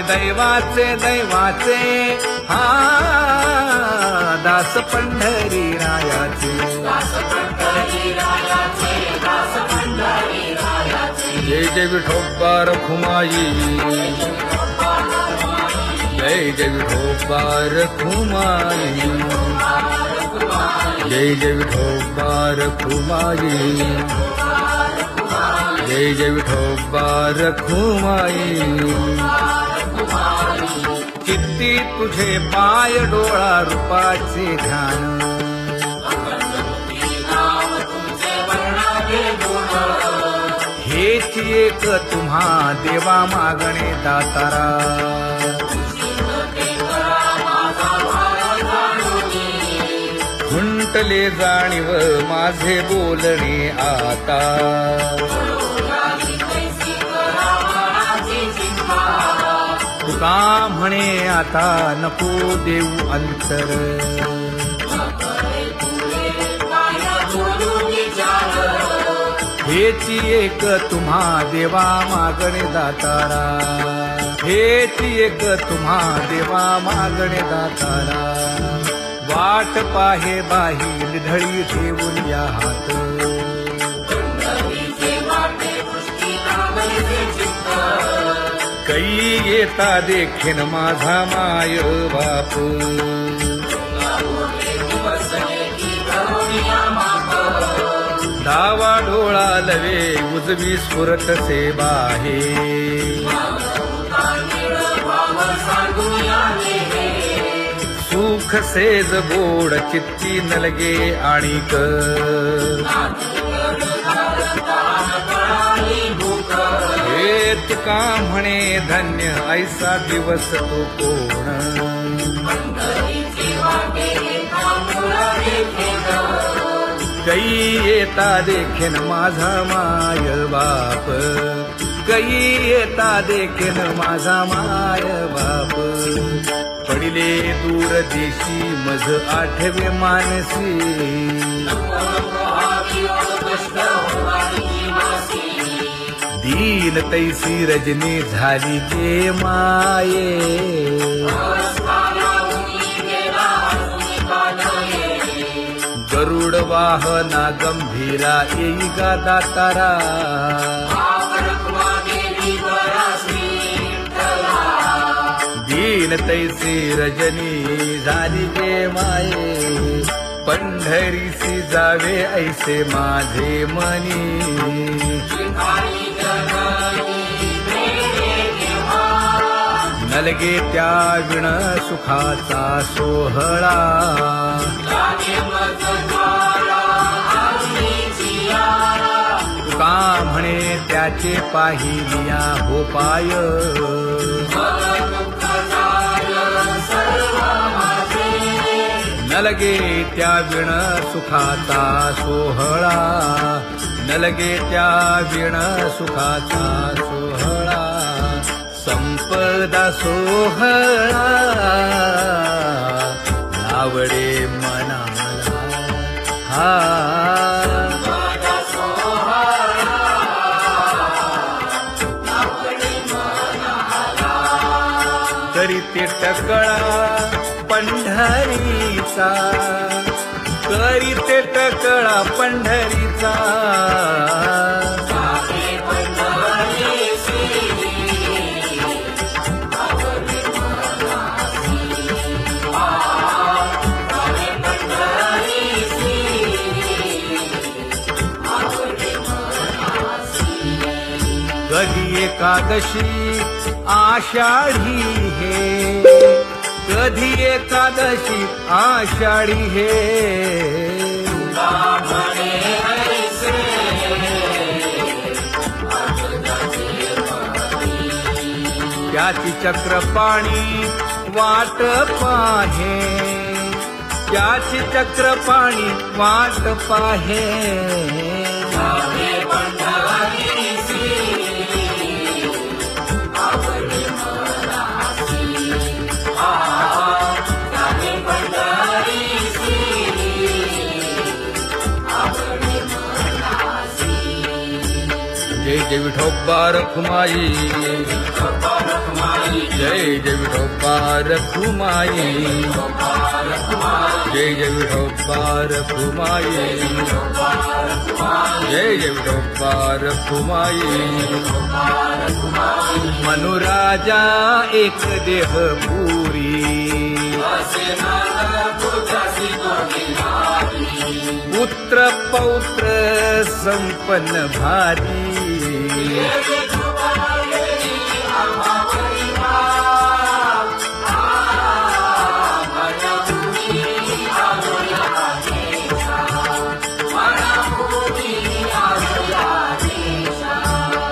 दैवाचे दैवाचे हा दास पंढरी रायाचे जय जय विठोबा रखुमाई जय जय विठोबा रखुमाई जय जय विठोबा रखुमाई जय जय विठोबा रखुमाई चित्ती तुझे पाय डोळा रूपाचे ध्यान हेच एक तुम्हा देवा मागणे दातारा खुंटले जाणीव माझे बोलणे आता तुका म्हणे आता नको देऊ अंतर हेची एक तुम्हा देवा मागणे दातारा हेची एक तुम्हा देवा मागणे दातारा वाट पाहे बाही ढळी ठेवून या हात कै येता देखीन माझा माय बाप डावा डोळा लवे उजवी स्फुरत से बाहे सुख सेज गोड चित्ती नलगे आणिक हे तुका म्हणे धन्य ऐसा दिवस तो कोण कै येता देखीन माझा माय बाप कै येता देखीन माझा माय बाप पडिले दूर देशी मज आठवे मानसी दीन तैसी रजनी झाली जे माये गरुड वाहना गंभीरा येई गा दातारा दीन तैसी रजनी झाली गे माये पंढरीसी जावे ऐसे माझे मनी नलगे त्या विण सुखाचा सोहळा तुका म्हणे त्याचे पाहिलिया हो पाय नलगे त्या विण सुखाचा सोहळा नलगे त्या विण सुखाचा सोहळा संपदा सोहळा आवडे मनाला हा करीते टकळा पंढरीचा करीते टकळा पंढरीचा कधी एकादशी आषाढी हे कधी एकादशी आषाढी हे त्याची चक्रपाणी वाट पाहे त्याची चक्रपाणी वाट पाहे जय जय विठोबा रखुमाई जय जय विठोबा रखुमाई जय जय विठोबा रखुमाई जय जय विठोबा रखुमाई मनुराजा एक देह पुरी पुत्र पौत्र संपन्न भारी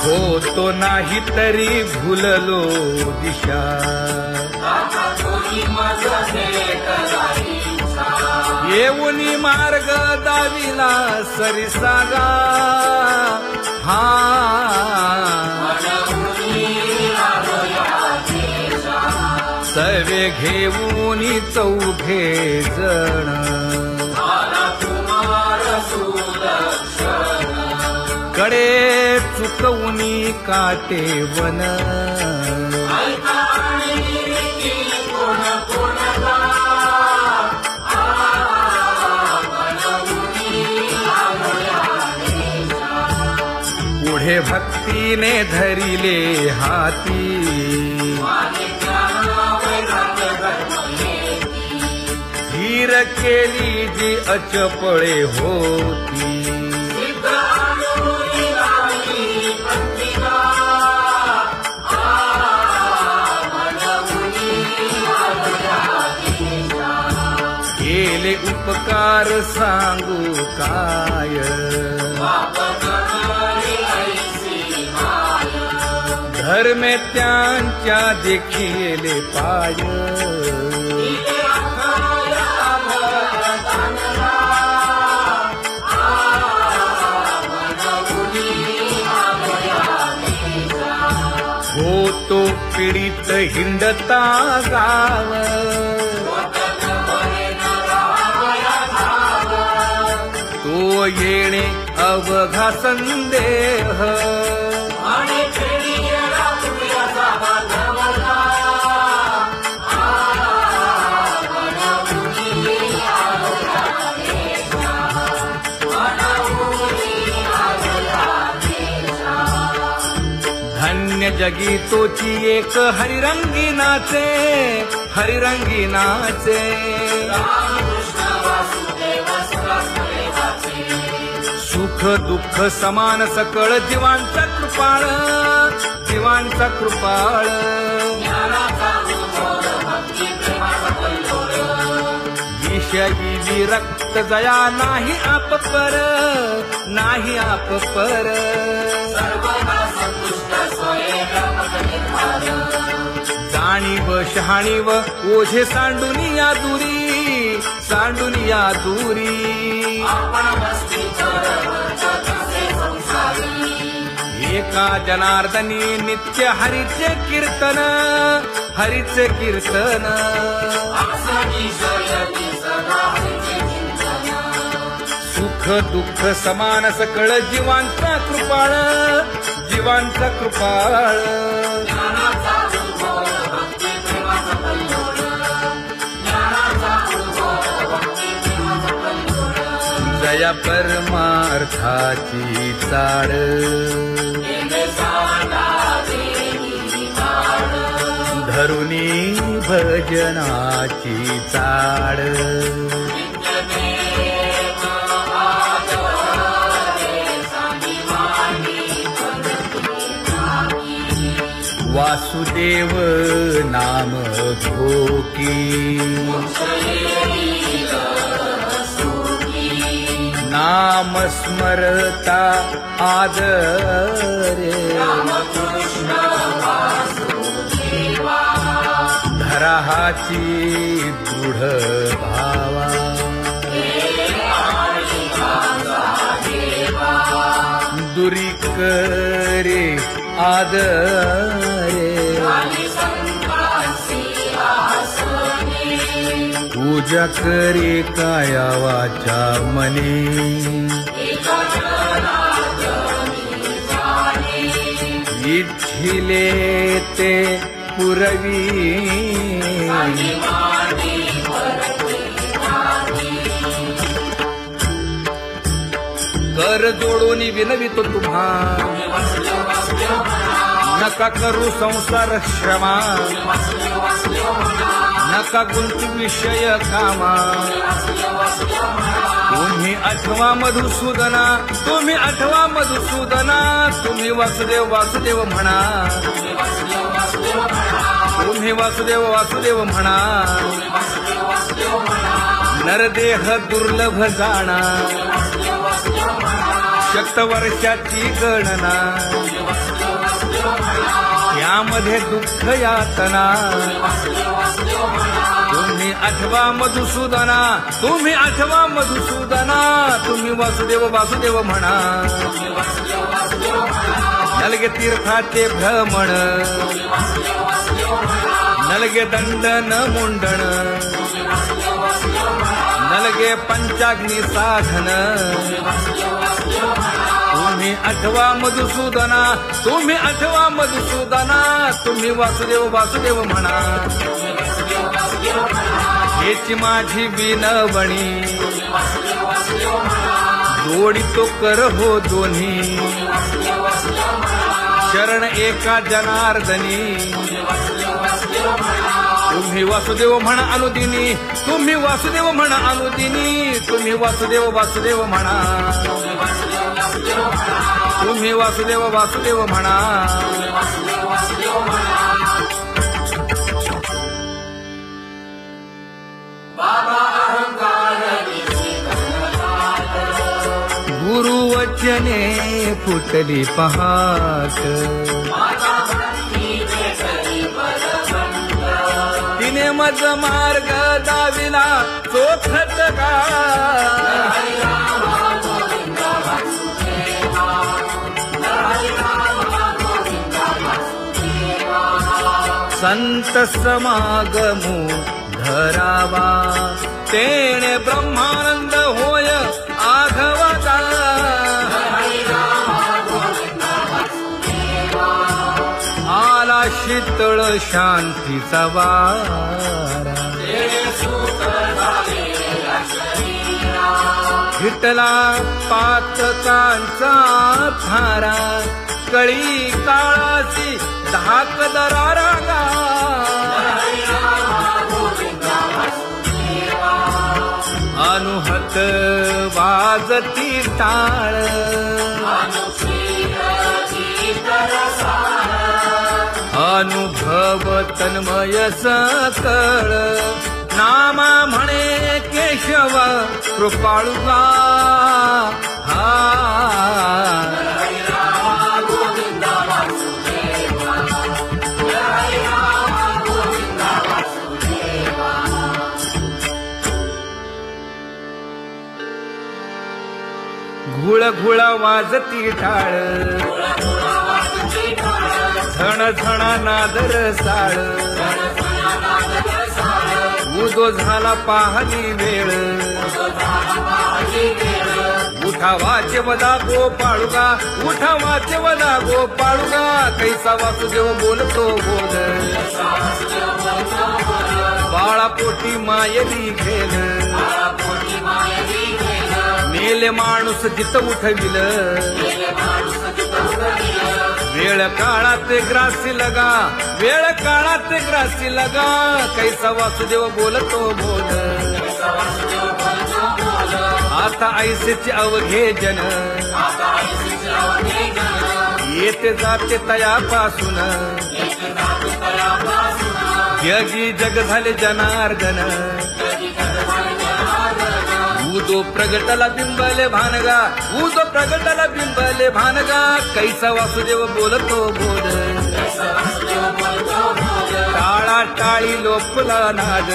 हो तो नाही तरी भुललो दिशा येऊनी मार्ग दाविला सरिसागा हा सर्वे घेऊनी चौघे जण कडे चुकवूनी काटे वन पुढे भक्तीने धरिले हाती धीर केली जी अचपळे होती केले उपकार सांगू काय धर्मे त्यांच्या देखिले पाय होतो पीडित हिंडता गाव तो येणे अवघा संदेह धन्य जगी तोची एक हरिरंगी नाचे हरिरंगी नाचे सुख दुःख समान सकळ जीवांचा कृपाळ जीवांचा कृपाळ विषयी विरक्त जया नाही आप पर नाही आप पर जाणीव शहाणीव ओझे सांडुनिया दूरी एका जनार्दनी नित्य हरीचे कीर्तन सुख दुःख समान सकळ जीवांचा कृपाळ जया परमार्थाची चाड धरुनी भजनाची चाड वासुदेव नाम घोकी नाम स्मरता आदरे धराहाची दृढ भावा दुरी करे आदरे पूजा करे काया वाचा मने इच्छिले ते पुरवी कर जोडून विनवितो तुम्हा नका करू संसार श्रमा नका गुंतू विषय कामा तुम्ही आठवा मधुसूदना तुम्ही आठवा मधुसूदना तुम्ही वासुदेव वासुदेव म्हणा तुम्ही वासुदेव वासुदेव म्हणा नरदेह दुर्लभ जाणा शतवर्षाची गणना यामध्ये दुःख यातना तुम्ही आठवा मधुसूदना तुम्ही आठवा मधुसूदना तुम्ही वासुदेव वासुदेव म्हणा नलगे तीर्थाचे भ्रमण नलगे दंडन मुंडण नलगे पंचाग्नी साधन तुम्ही आठवा मधुसूदना तुम्ही आठवा मधुसूदना तुम्ही वासुदेव वासुदेव म्हणा हेची माझी विनवणी जोडितो कर हो दोन्ही शरण एका जनार्दनी तुम्ही वासुदेव म्हणा अनुदिनी तुम्ही वासुदेव म्हणा अनुदिनी तुम्ही वासुदेव वासुदेव म्हणा तुम्ही वासुदेव वासुदेव म्हणा गुरुवचने फुटली पहाट तिने मज मार्ग दाविला चोखत का संत समागमू धरावा तेणे ब्रह्मानंद होय आघवता आला शीतळ शांतीचा वारा हिटला पातकांचा थारा कळी काळाची धाक दरारा अनुहत वाजती टाळ अनुभव तन्मय सकळ नामा म्हणे केशव कृपाळुगा हा घुळ घुळ वाजती टाळ झण झण नादर साळ उदो झाला पाहणी वेळ उठा वाचे वदा गोपाळुगा उठा वाचे वदा गोपाळुगा कैसा वासुदेव बोलतो बोल बाळा पोटी मायली घेल मेले माणूस जित उठविल वेळ काळात ग्रासी लगा वेळ काळात ग्रासी लगा कैसा वासुदेव बोलतो बोल आता ऐसेचे अवघे जन येते जाते तयापासून जगी जग झाले जनार्दन उदो प्रगटला बिंबले भानगा उदो प्रगटला बिंबले भानगा कैसा वासुदेव बोलतो बोल टाळा टाळी लोपला नाद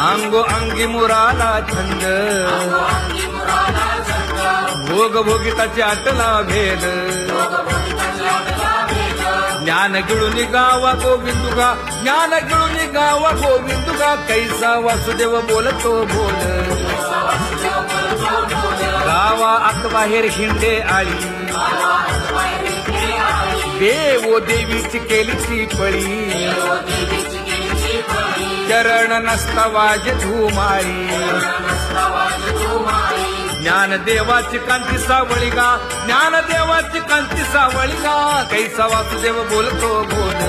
अंगो अंगी मुराला छंद भोग भोगिताची आटला भेद ज्ञान गिळून गावा गोविंदुगा ज्ञान गिळून गावा गोविंदुगा कैसा वासुदेव बोलतो बोल गावा आत बाहेर हिंडे आळी देवो देवीची केलीची पळी चरण नस्तवाज धुमाळी ज्ञानदेवाची कांती सावळी गा ज्ञानदेवाची कांती सावळी गा कैसा वासुदेव बोलतो बोल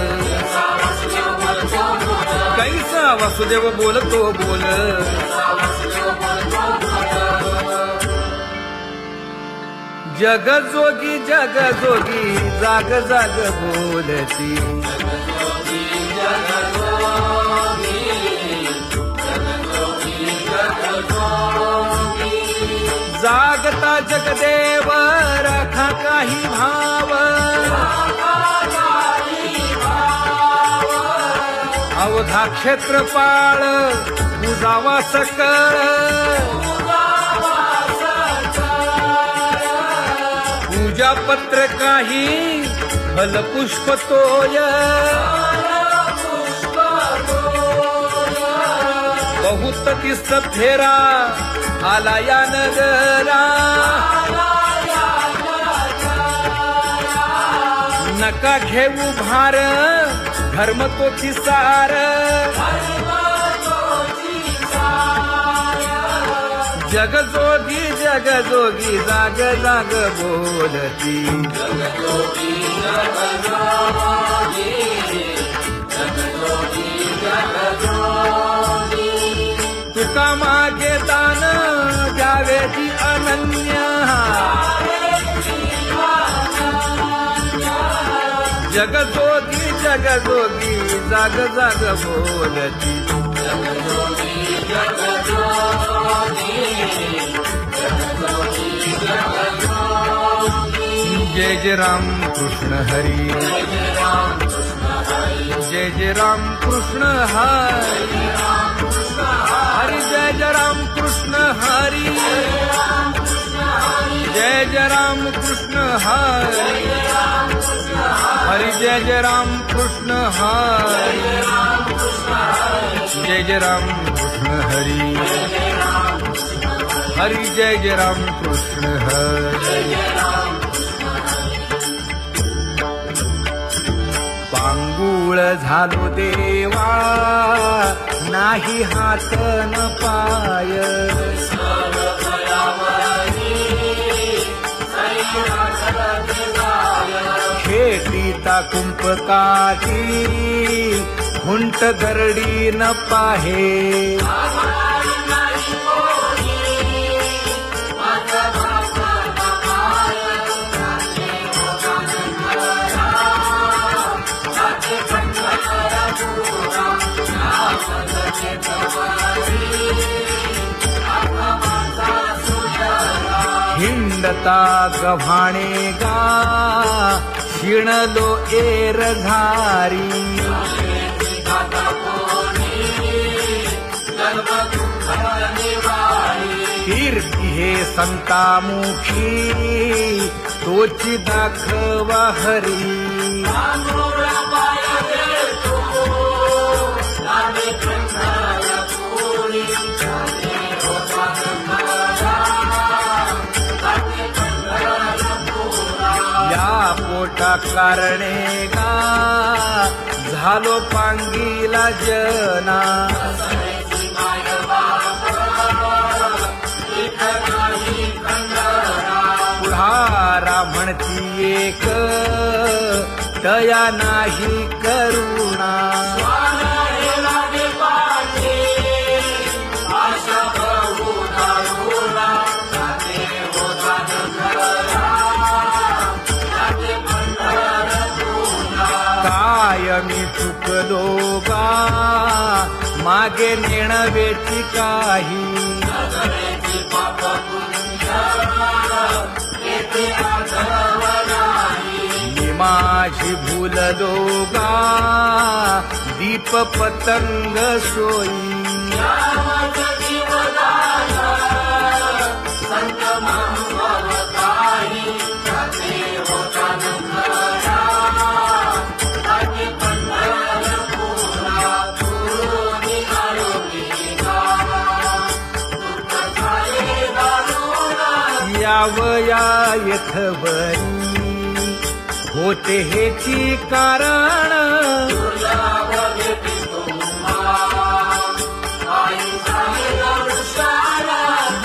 कैसा वासुदेव बोलतो बोल जगजोगी जगजोगी जाग जाग बोलती जागता जगदेव राखा काही भाव अवधा क्षेत्रपाळ उजावा सकळ पूजा पत्र काही फलपुष्प तोय बहुत तीस फेरा आला या नगरा नका घेऊ भार धर्म तोची सार जगजोगी जगजोगी जाग जाग बोलती तुका मागे दान द्यावेची अनन्य जगजोगी जगजोगी जाग जाग बोलती जय जय राम कृष्ण हरी जय जय राम कृष्ण हरी हरि जय जय राम कृष्ण हरी जय जय राम कृष्ण हरी हरि जय जय राम कृष्ण हरी जय जय राम कृष्ण हरी हरि जय जय राम कृष्ण हरी पांगुळ झालो देवा नाही हात न पाय खेटीता कुंपकाठी हुंट गरडी न पाहे हिंडता गव्हाणे गा शिणलो एर घारी कीर्ती हे संतामुखी तोची दाखवा हरी या पोटा कारणे गा झालो पांगीला जना पुढारा म्हणती एक तया नाही करुणा मी चुकलो गा मागे नेणवेची काही मी माझी भूललो गा दीप पतंग सोयी यावया यथवरी होते हेची कारण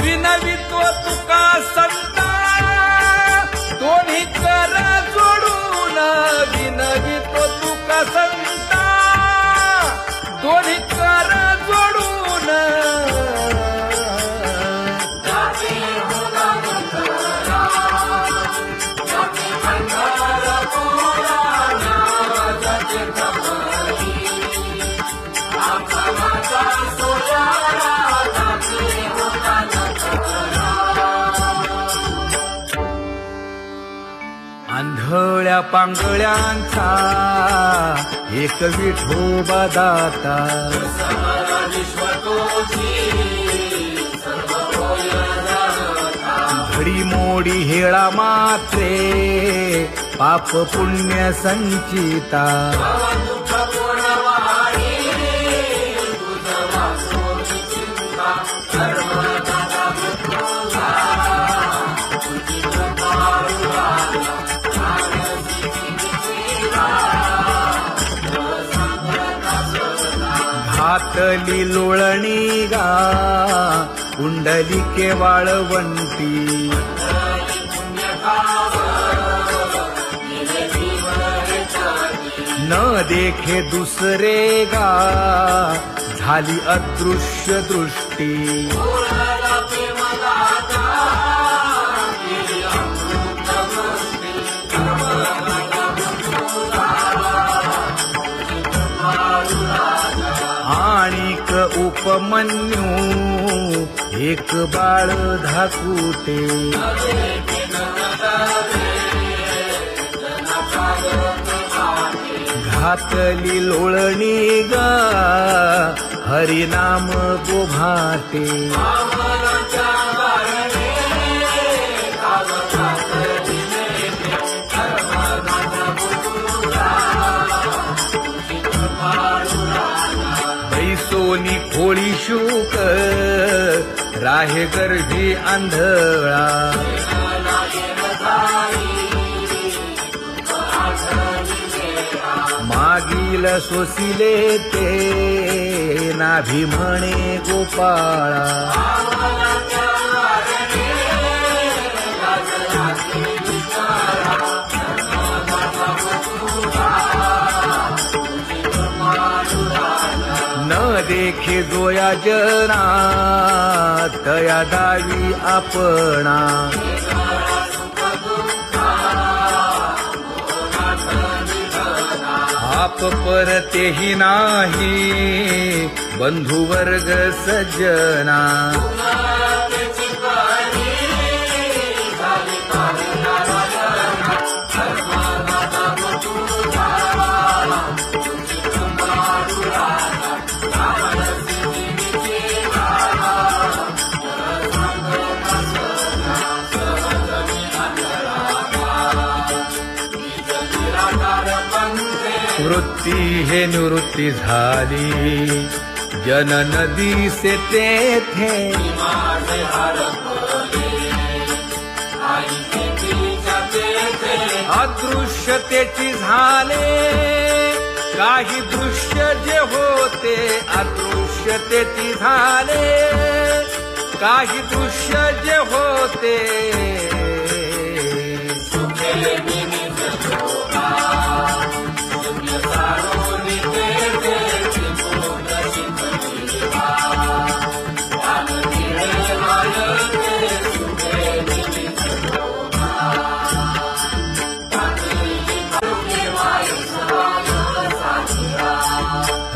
विनवितो तुका संता दोन्ही कर जोडून विनवितो तुका संता दोन्ही कर जोडून आंधळ्या पांगळ्यांचा एक विठोबा दाता घडी मोडी हेळा मात्रे पाप पुण्य संचिता घातली लोळणी गा कुंडलिके वाळवंटी न देखे दुसरे गा झाली अदृश्य दृष्टी आणिक उपमन्यू एक बाळ धाकुटे घातली लोळणी गा हरिनाम गोभाटे बैसोनी खोळी शूक राहे गर्भी आंधळा मागील सोसिले ते नाभी म्हणे गोपाळा न देखे जोया जना तया दावी आपणा आप परतेही नाही बंधुवर्ग सज्जना वृत्ती हे निवृत्ती झाली जन नदी से तेथे अदृश्यतेची झाले काही दृश्य जे होते अदृश्यतेची झाले काही दृश्य जे होते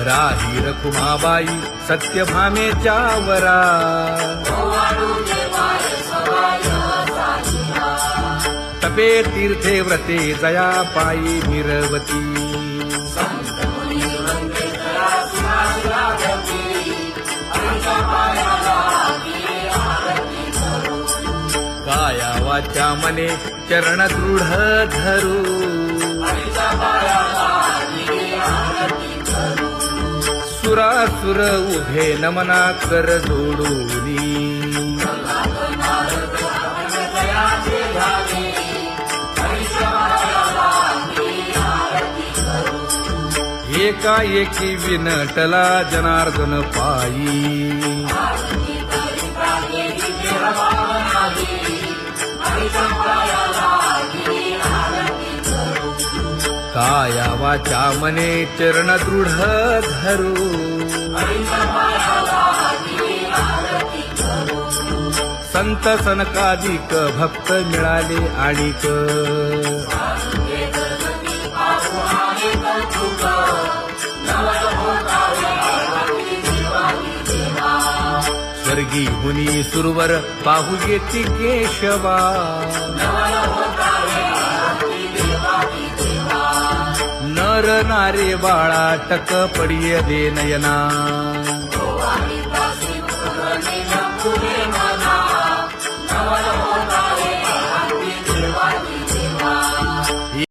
राही रखुमाबाई सत्यभामेच्या वरा तपे तीर्थे व्रते जया पायी निरवती काया वाचा मने चरण दृढ धरू सुरासुर उभे नमना कर जोडूनी एकाएकी विनटला जनार्दन पायी काया वाचा मने चरण दृढ धरू संत सनकादिक भक्त मिळाले आणिक स्वर्गी हुनी सुरवर पाहू येती केशवा नर नारे बाळा टक पडिय दे नयना